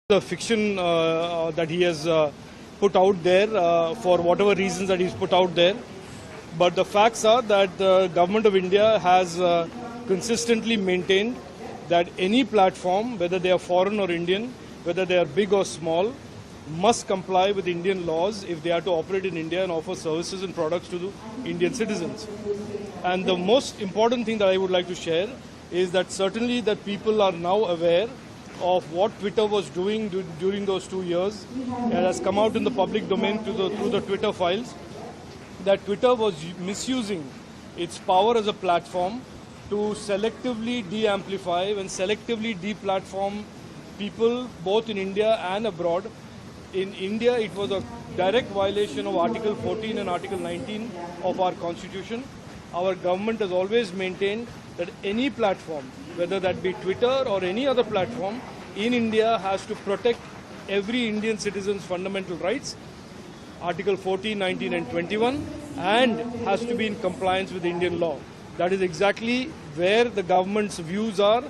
The fiction that he has put out there for whatever reasons that he's put out there. But the facts are that the government of India has consistently maintained that any platform, whether they are foreign or Indian, whether they are big or small, must comply with Indian laws if they are to operate in India and offer services and products to the Indian citizens. And the most important thing that I would like to share is that certainly that people are now aware of what Twitter was doing during those 2 years. It has come out in the public domain through the Twitter files that Twitter was misusing its power as a platform to selectively de-amplify and selectively de-platform people both in India and abroad. In India, it was a direct violation of Article 14 and Article 19 of our Constitution. Our government has always maintained that any platform, whether that be Twitter or any other platform in India, has to protect every Indian citizen's fundamental rights, Article 14, 19 and 21, and has to be in compliance with Indian law. That is exactly where the government's views are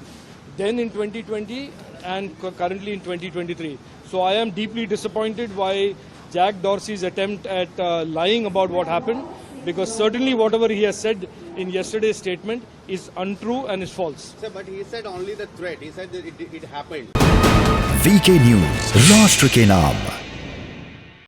then in 2020 and currently in 2023. So I am deeply disappointed by Jack Dorsey's attempt at lying about what happened, because certainly whatever he has said in yesterday's statement is untrue and is false. Sir, but he said only the threat. He said that it happened. VK News, राष्ट्र के नाम।